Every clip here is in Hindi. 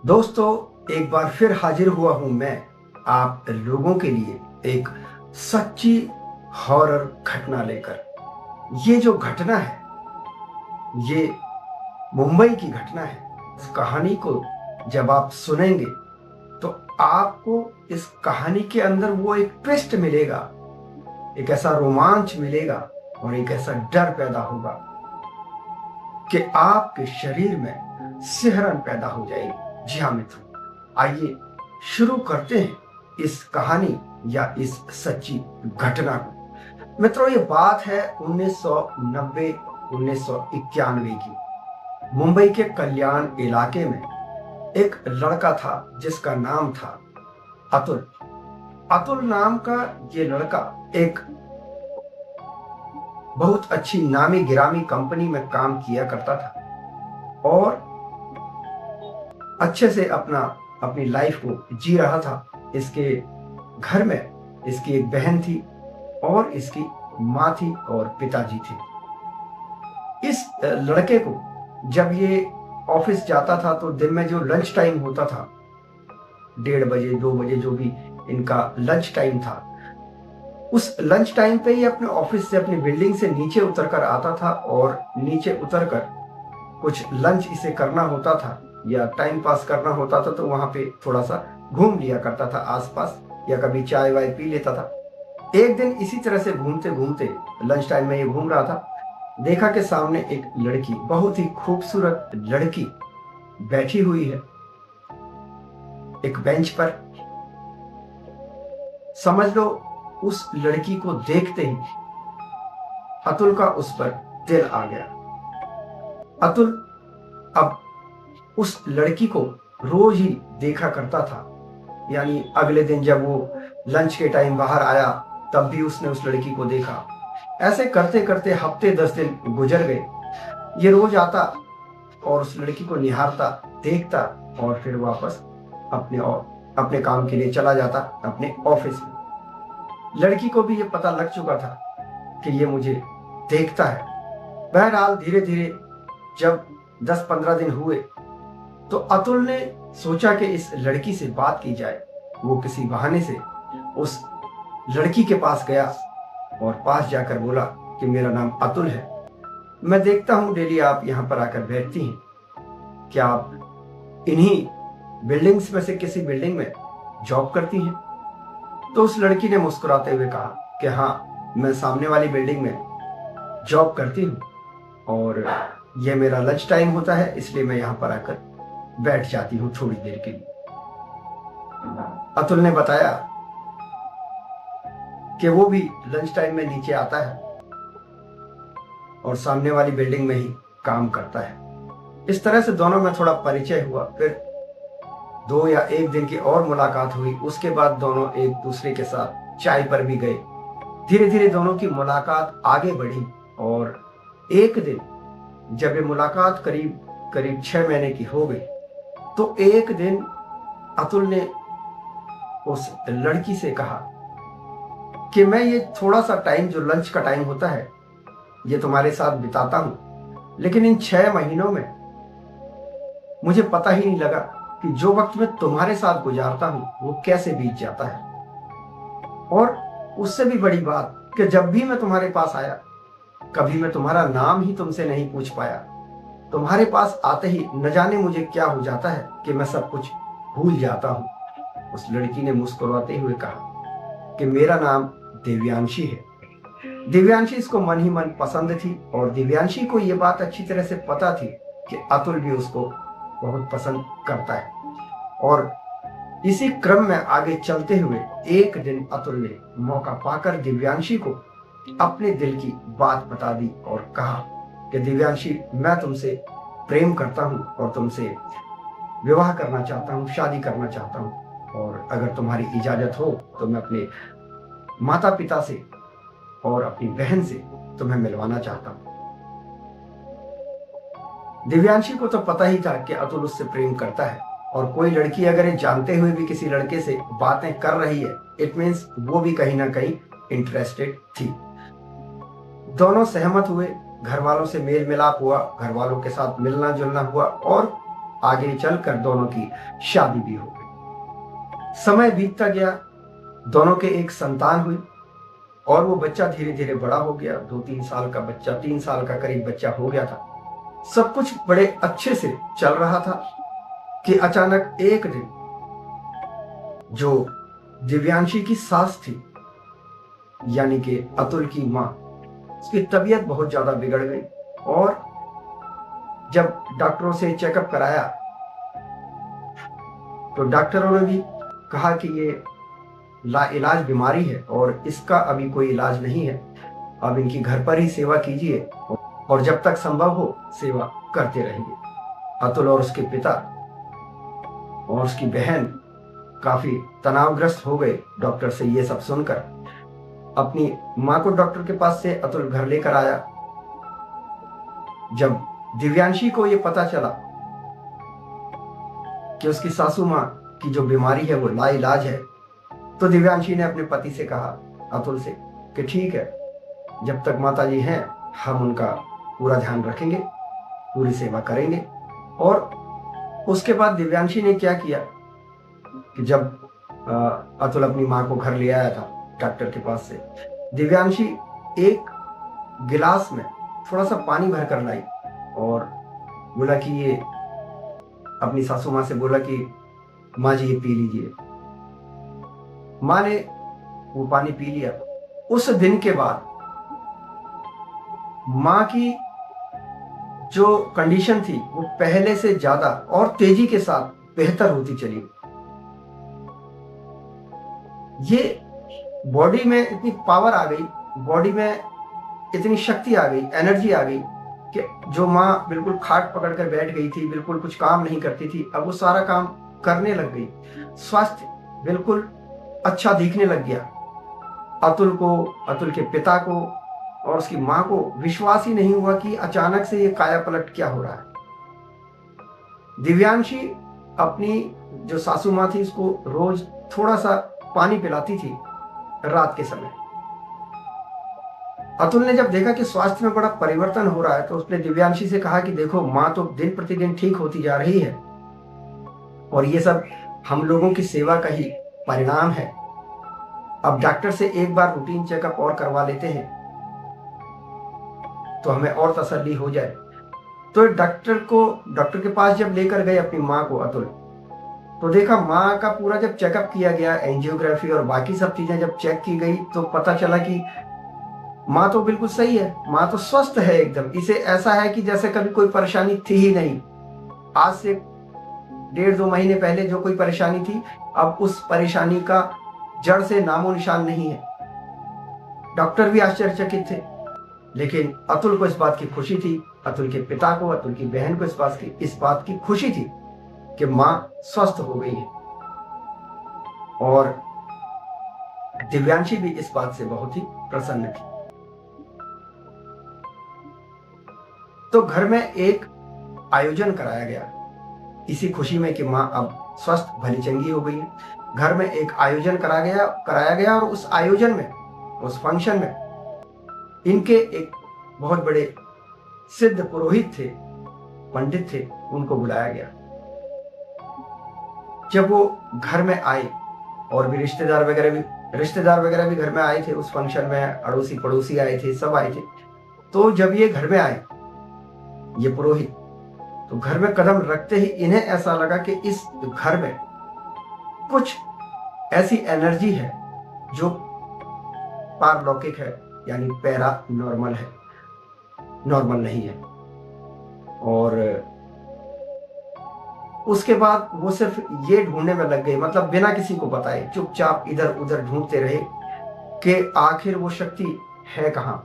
दोस्तों, एक बार फिर हाजिर हुआ हूं मैं आप लोगों के लिए एक सच्ची हॉरर घटना लेकर। ये जो घटना है, ये मुंबई की घटना है। इस कहानी को जब आप सुनेंगे तो आपको इस कहानी के अंदर वो एक ट्विस्ट मिलेगा, एक ऐसा रोमांच मिलेगा और एक ऐसा डर पैदा होगा कि आपके शरीर में सिहरन पैदा हो जाएगी। जी हाँ मित्रों, आइए शुरू करते हैं इस कहानी या इस सच्ची घटना को। मित्रों, ये बात है 1990 1991 की। मुंबई के कल्याण इलाके में एक लड़का था जिसका नाम था अतुल। अतुल नाम का ये लड़का एक बहुत अच्छी नामी गिरामी कंपनी में काम किया करता था और अच्छे से अपनी लाइफ को जी रहा था। इसके घर में इसकी एक बहन थी और इसकी माँ थी और पिताजी थे। इस लड़के को जब ये ऑफिस जाता था तो दिन में जो लंच टाइम होता था, 1:30 2 बजे जो भी इनका लंच टाइम था, उस लंच टाइम पे ही अपने ऑफिस से अपनी बिल्डिंग से नीचे उतर कर आता था और नीचे उतर कर कुछ लंच इसे करना होता था या टाइम पास करना होता था तो वहां पे थोड़ा सा घूम लिया करता था आसपास, या कभी चाय वाय पी लेता था। एक दिन इसी तरह से घूमते घूमते लंच टाइम में ये घूम रहा था, देखा कि सामने एक लड़की, बहुत ही खूबसूरत लड़की बैठी हुई है एक बेंच पर। समझ लो, उस लड़की को देखते ही अतुल का उस पर दिल आ गया। अतुल अब उस लड़की को रोज ही देखा करता था, यानी अगले दिन जब वो लंच के टाइम बाहर आया तब भी उसने उस लड़की को देखा। ऐसे करते करते हफ्ते 10 दिन गुजर गए। ये रोज आता और उस लड़की को निहारता, देखता और फिर वापस अपने अपने काम के लिए चला जाता अपने ऑफिस में। लड़की को भी ये पता लग चुका था कि ये मुझे देखता है। बहरहाल धीरे धीरे जब 10-15 दिन हुए तो अतुल ने सोचा कि इस लड़की से बात की जाए। वो किसी बहाने से उस लड़की के पास गया और पास जाकर बोला कि मेरा नाम अतुल है, मैं देखता हूं डेली आप यहां पर आकर बैठती हैं, क्या आप इन्हीं बिल्डिंग्स में से किसी बिल्डिंग में जॉब करती हैं? तो उस लड़की ने मुस्कुराते हुए कहा कि हाँ, मैं सामने वाली बिल्डिंग में जॉब करती हूँ और यह मेरा लंच टाइम होता है, इसलिए मैं यहाँ पर आकर बैठ जाती हूँ थोड़ी देर के लिए। अतुल ने बताया कि वो भी लंच टाइम में नीचे आता है और सामने वाली बिल्डिंग में ही काम करता है। इस तरह से दोनों में थोड़ा परिचय हुआ। फिर 2 या 1 दिन की और मुलाकात हुई। उसके बाद दोनों एक दूसरे के साथ चाय पर भी गए। धीरे धीरे दोनों की मुलाकात आगे बढ़ी और एक दिन जब ये मुलाकात करीब करीब 6 महीने की हो गई तो एक दिन अतुल ने उस लड़की से कहा कि मैं ये थोड़ा सा टाइम जो लंच का टाइम होता है ये तुम्हारे साथ बिताता हूं, लेकिन इन 6 महीनों में मुझे पता ही नहीं लगा कि जो वक्त मैं तुम्हारे साथ गुजारता हूं वो कैसे बीत जाता है। और उससे भी बड़ी बात कि जब भी मैं तुम्हारे पास आया, कभी मैं तुम्हारा नाम ही तुमसे नहीं पूछ पाया। तुम्हारे पास आते ही न जाने मुझे क्या हो जाता है कि मैं सब कुछ भूल जाता हूं। उस लड़की ने मुस्कुराते हुए कहा कि मेरा नाम दिव्यांशी है। दिव्यांशी इसको मन ही मन पसंद थी और दिव्यांशी को यह बात अच्छी तरह से पता थी कि अतुल भी उसको बहुत पसंद करता है। और इसी क्रम में आगे चलते हुए एक दिन अतुल ने मौका पाकर दिव्यांशी को अपने दिल की बात बता दी और कहा कि दिव्यांशी, मैं तुमसे प्रेम करता हूं और तुमसे विवाह करना चाहता हूं, शादी करना चाहता हूं, और अगर तुम्हारी इजाजत हो तो मैं अपने माता पिता से और अपनी बहन से तुम्हें मिलवाना चाहता हूं। दिव्यांशी को तो पता ही था कि अतुल उससे प्रेम करता है और कोई लड़की अगर ये जानते हुए भी किसी लड़के से बातें कर रही है, इट मीन्स वो भी कहीं ना कहीं इंटरेस्टेड थी। दोनों सहमत हुए, घर वालों से मेल मिलाप हुआ, घर वालों के साथ मिलना जुलना हुआ और आगे चलकर दोनों की शादी भी हो गई। समय बीतता गया, दोनों के एक संतान हुई और वो बच्चा धीरे धीरे बड़ा हो गया। 2-3 साल का बच्चा, 3 साल का करीब बच्चा हो गया था। सब कुछ बड़े अच्छे से चल रहा था कि अचानक एक दिन जो दिव्यांशी की सास थी, यानी कि अतुल की माँ, उसकी तबीयत बहुत ज्यादा बिगड़ गई। और जब डॉक्टरों से चेकअप कराया तो डॉक्टरों ने भी कहा कि ये लाइलाज बीमारी है और इसका अभी कोई इलाज नहीं है। अब इनकी घर पर ही सेवा कीजिए और जब तक संभव हो सेवा करते रहिए। अतुल और उसके पिता और उसकी बहन काफी तनावग्रस्त हो गए डॉक्टर से ये सब सुनकर। अपनी माँ को डॉक्टर के पास से अतुल घर लेकर आया। जब दिव्यांशी को ये पता चला कि उसकी सासू माँ की जो बीमारी है वो लाइलाज है, तो दिव्यांशी ने अपने पति से कहा, अतुल से, कि ठीक है, जब तक माताजी हैं हम उनका पूरा ध्यान रखेंगे, पूरी सेवा करेंगे। और उसके बाद दिव्यांशी ने क्या किया कि जब अतुल अपनी माँ को घर ले आया था डॉक्टर के पास से, दिव्यांशी एक गिलास में थोड़ा सा पानी भर कर लाई और बोला कि ये, अपनी सासू माँ से बोला कि माँ जी ये पी लीजिए। माँ ने वो पानी पी लिया। उस दिन के बाद माँ की जो कंडीशन थी वो पहले से ज्यादा और तेजी के साथ बेहतर होती चली। ये बॉडी में इतनी पावर आ गई, बॉडी में इतनी शक्ति आ गई, एनर्जी आ गई कि जो माँ बिल्कुल खाट पकड़कर बैठ गई थी, बिल्कुल कुछ काम नहीं करती थी, अब वो सारा काम करने लग गई। स्वास्थ्य बिल्कुल अच्छा दिखने लग गया। अतुल को, अतुल के पिता को और उसकी माँ को विश्वास ही नहीं हुआ कि अचानक से ये काया पलट क्या हो रहा है। दिव्यांशी अपनी जो सासू माँ थी उसको रोज थोड़ा सा पानी पिलाती थी रात के समय। अतुल ने जब देखा कि स्वास्थ्य में बड़ा परिवर्तन हो रहा है तो उसने दिव्यांशी से कहा कि देखो, माँ तो दिन प्रतिदिन ठीक होती जा रही है और ये सब हम लोगों की सेवा का ही परिणाम है। अब डॉक्टर से एक बार रूटीन चेकअप और करवा लेते हैं तो हमें और तसल्ली हो जाए। तो डॉक्टर के पास जब लेकर गए अपनी माँ को अतुल, तो देखा माँ का पूरा जब चेकअप किया गया, एंजियोग्राफी और बाकी सब चीजें जब चेक की गई तो पता चला कि माँ तो बिल्कुल सही है, माँ तो स्वस्थ है एकदम। इसे ऐसा है कि जैसे कभी कोई परेशानी थी ही नहीं। आज से 1.5-2 महीने पहले जो कोई परेशानी थी, अब उस परेशानी का जड़ से नामो निशान नहीं है। डॉक्टर भी आश्चर्यचकित थे, लेकिन अतुल को इस बात की खुशी थी, अतुल के पिता को, अतुल की बहन को इस बात की खुशी थी कि माँ स्वस्थ हो गई है। और दिव्यांशी भी इस बात से बहुत ही प्रसन्न थी। तो घर में एक आयोजन कराया गया इसी खुशी में कि माँ अब स्वस्थ भली चंगी हो गई है। घर में एक आयोजन कराया गया और उस आयोजन में, उस फंक्शन में इनके एक बहुत बड़े सिद्ध पुरोहित थे, पंडित थे, उनको बुलाया गया। जब वो घर में आए और भी रिश्तेदार वगैरह भी घर में आए थे उस फंक्शन में, अड़ोसी पड़ोसी आए थे, सब आए थे। तो जब ये घर में आए, ये पुरोहित, तो घर में कदम रखते ही इन्हें ऐसा लगा कि इस घर में कुछ ऐसी एनर्जी है जो पारलौकिक है, यानी पैरा नॉर्मल है, नॉर्मल नहीं है। और उसके बाद वो सिर्फ ये ढूंढने में लग गए, मतलब बिना किसी को बताए चुपचाप इधर उधर ढूंढते रहे कि आखिर वो शक्ति है कहां।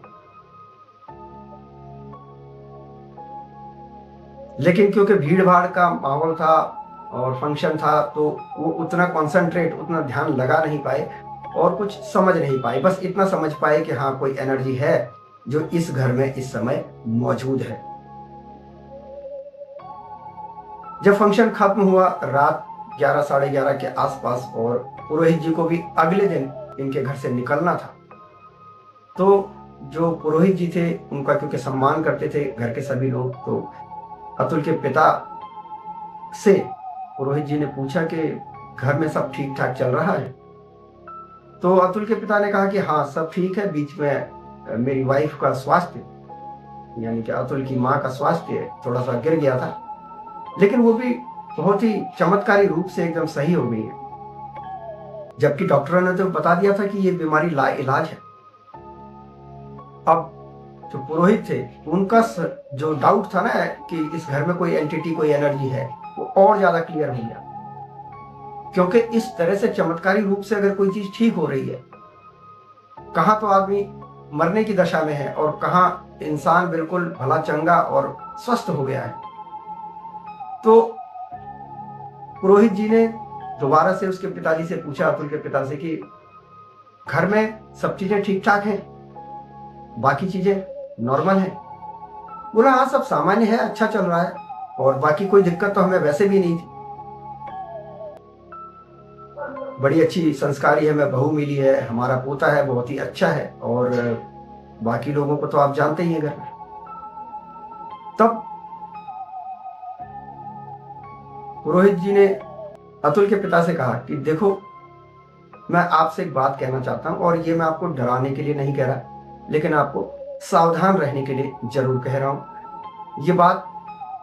लेकिन क्योंकि भीड़ भाड़ का माहौल था और फंक्शन था, तो वो उतना कंसंट्रेट, उतना ध्यान लगा नहीं पाए और कुछ समझ नहीं पाए। बस इतना समझ पाए कि हाँ, कोई एनर्जी है जो इस घर में इस समय मौजूद है। जब फंक्शन खत्म हुआ रात 11 साढ़े 11 के आसपास, और पुरोहित जी को भी अगले दिन इनके घर से निकलना था, तो जो पुरोहित जी थे उनका क्योंकि सम्मान करते थे घर के सभी लोग, तो अतुल के पिता से पुरोहित जी ने पूछा कि घर में सब ठीक ठाक चल रहा है? तो अतुल के पिता ने कहा कि हाँ, सब ठीक है। बीच में मेरी वाइफ का स्वास्थ्य, यानी कि अतुल की माँ का स्वास्थ्य थोड़ा सा गिर गया था, लेकिन वो भी बहुत ही चमत्कारी रूप से एकदम सही हो गई है। जबकि डॉक्टरों ने तो बता दिया था कि ये बीमारी लाइलाज है। अब जो पुरोहित थे उनका जो डाउट था ना कि इस घर में कोई एंटिटी, कोई एनर्जी है, वो और ज्यादा क्लियर हो गया। क्योंकि इस तरह से चमत्कारी रूप से अगर कोई चीज ठीक हो रही है, कहाँ तो आदमी मरने की दशा में है और कहाँ इंसान बिल्कुल भला चंगा और स्वस्थ हो गया है। तो पुरोहित जी ने दोबारा से उसके पिताजी से पूछा, अतुल के पिता से, कि घर में सब चीजें ठीक ठाक हैं, बाकी चीजें नॉर्मल हैं? बोला हाँ, सब सामान्य है, अच्छा चल रहा है और बाकी कोई दिक्कत तो हमें वैसे भी नहीं थी। बड़ी अच्छी संस्कारी है, मैं बहू मिली है, हमारा पोता है बहुत ही अच्छा है, और बाकी लोगों को तो आप जानते ही हैं घर में। तब पुरोहित जी ने अतुल के पिता से कहा कि देखो, मैं आपसे एक बात कहना चाहता हूं, और ये मैं आपको डराने के लिए नहीं कह रहा, लेकिन आपको सावधान रहने के लिए जरूर कह रहा हूं। ये बात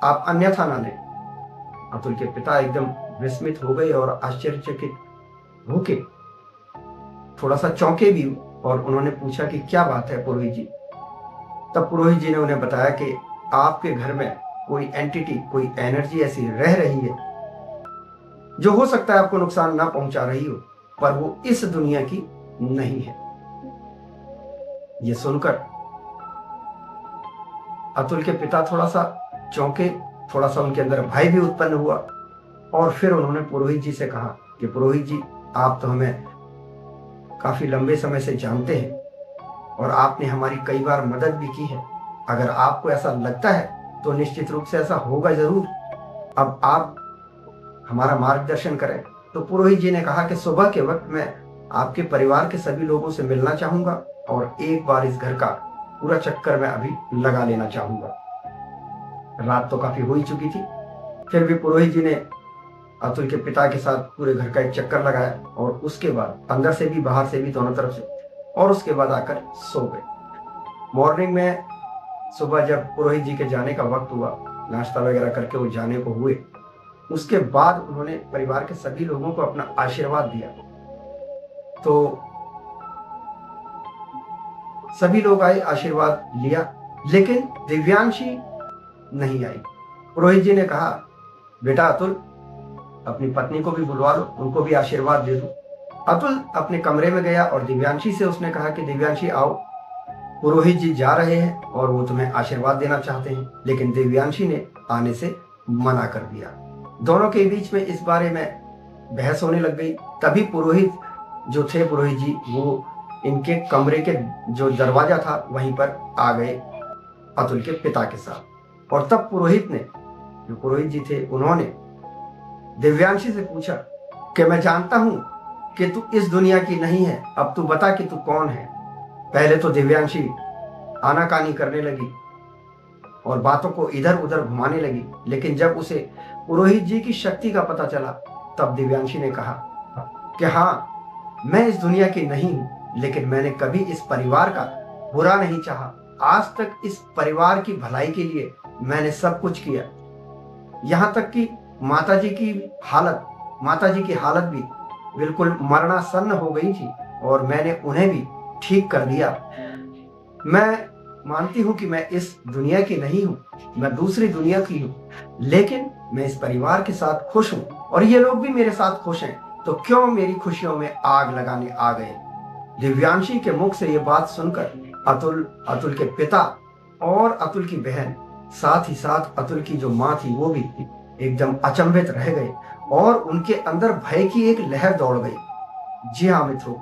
आप अन्यथा ना लें। अतुल के पिता एकदम विस्मित हो गए और आश्चर्यचकित होके थोड़ा सा चौंके भी, और उन्होंने पूछा कि क्या बात है पुरोहित जी? तब पुरोहित जी ने उन्हें बताया कि आपके घर में कोई एंटिटी, कोई एनर्जी ऐसी रह रही है जो हो सकता है आपको नुकसान ना पहुंचा रही हो, पर वो इस दुनिया की नहीं है। ये सुनकर अतुल के पिता थोड़ा सा चौंके, थोड़ा सा उनके अंदर भय भी उत्पन्न हुआ, और फिर उन्होंने पुरोहित जी से कहा कि पुरोहित जी, आप तो हमें काफी लंबे समय से जानते हैं और आपने हमारी कई बार मदद भी की है। अगर आपको ऐसा लगता है तो निश्चित रूप से ऐसा होगा जरूर। अब आप हमारा मार्गदर्शन करें। तो पुरोहित जी ने कहा कि सुबह के वक्त मैं आपके परिवार के सभी लोगों से मिलना चाहूंगा और एक बार इस घर का पूरा चक्कर मैं अभी लगा लेना चाहूंगा। रात तो काफी हो ही चुकी थी, फिर भी पुरोहित जी ने अतुल के पिता के साथ पूरे घर का एक चक्कर लगाया, और उसके बाद अंदर से भी बाहर से भी दोनों तरफ से, और उसके बाद आकर सो गए। मॉर्निंग में सुबह जब पुरोहित जी के जाने का वक्त हुआ, नाश्ता वगैरह करके वो जाने को हुए, उसके बाद उन्होंने परिवार के सभी लोगों को अपना आशीर्वाद दिया। तो सभी लोग आए, आशीर्वाद लिया, लेकिन दिव्यांशी नहीं आई। पुरोहित जी ने कहा, बेटा अतुल, अपनी पत्नी को भी बुलवा लो, उनको भी आशीर्वाद दे दो। अतुल अपने कमरे में गया और दिव्यांशी से उसने कहा कि दिव्यांशी आओ, पुरोहित जी जा रहे हैं और वो तुम्हें आशीर्वाद देना चाहते हैं। लेकिन दिव्यांशी ने आने से मना कर दिया। दोनों के बीच में इस बारे में बहस होने लग गई। तभी पुरोहित जो थे, पुरोहित जी, वो इनके कमरे के जो दरवाजा था वहीं पर आ गए अतुल के पिता के साथ। और तब पुरोहित ने, जो पुरोहित जी थे, उन्होंने दिव्यांशी से पूछा कि मैं जानता हूं कि तू इस दुनिया की नहीं है, अब तू बता कि तू कौन है। पहले तो दिव्यांशी आनाकानी करने लगी और बातों को इधर उधर घुमाने लगी, लेकिन जब उसे पुरोहित जी की शक्ति का पता चला, तब दिव्यांशी ने कहा कि हाँ, मैं इस दुनिया की नहीं हूं, लेकिन मैंने कभी इस परिवार का बुरा नहीं चाहा। आज तक इस परिवार की भलाई के लिए मैंने सब कुछ किया। यहां तक कि माताजी की हालत भी बिल्कुल मरणासन्न हो गई थी और मैंने उन्हें भी ठीक कर दिया। मैं मानती हूं कि मैं इस दुनिया की नहीं हूं, मैं दूसरी दुनिया की हूं, लेकिन मैं इस परिवार के साथ खुश हूं और ये लोग भी मेरे साथ खुश हैं, तो क्यों मेरी खुशियों में आग लगाने आ गए। दिव्यांशी के मुख से ये बात सुनकर अतुल के पिता और अतुल की बहन, साथ ही साथ अतुल की जो माँ थी, वो भी एकदम अचंभित रह गए और उनके अंदर भय की एक लहर दौड़ गई। जी हाँ मित्रों,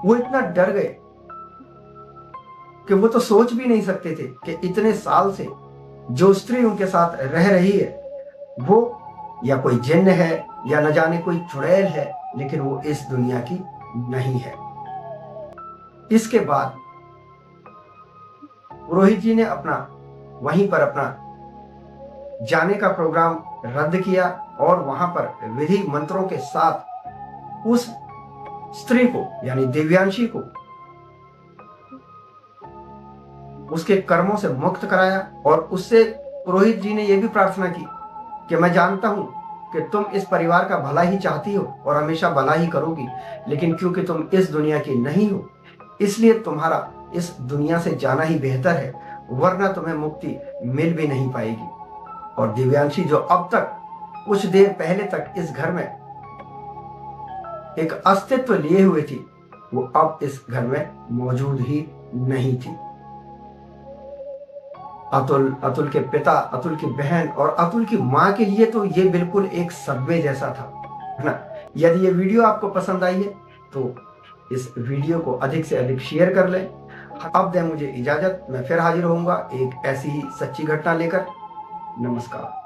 वो इतना डर गए कि वो तो सोच भी नहीं सकते थे कि इतने साल से जो स्त्री उनके साथ रह रही है वो या कोई जिन्न है या न जाने कोई चुड़ैल है, लेकिन वो इस दुनिया की नहीं है। इसके बाद पुरोहित जी ने वहीं पर अपना जाने का प्रोग्राम रद्द किया और वहां पर विधि मंत्रों के साथ उस स्त्री को यानी दिव्यांशी को उसके कर्मों से मुक्त कराया। और उससे पुरोहित जी ने यह भी प्रार्थना की कि मैं जानता हूं कि तुम इस परिवार का भला ही चाहती हो और हमेशा भला ही करोगी, लेकिन क्योंकि तुम इस दुनिया की नहीं हो इसलिए तुम्हारा इस दुनिया से जाना ही बेहतर है, वरना तुम्हें मुक्ति मिल भी नहीं पाएगी। और दिव्यांशी जो अब तक कुछ देर पहले तक इस घर में एक अस्तित्व लिए हुए थी, वो अब इस घर में मौजूद ही नहीं थी। अतुल के पिता, अतुल की बहन और अतुल की मां के लिए तो ये बिल्कुल एक सदमे जैसा था, है ना। यदि ये वीडियो आपको पसंद आई है तो इस वीडियो को अधिक से अधिक शेयर कर लें। अब दें मुझे इजाजत, मैं फिर हाजिर होऊंगा एक ऐसी ही सच्ची घटना लेकर। नमस्कार।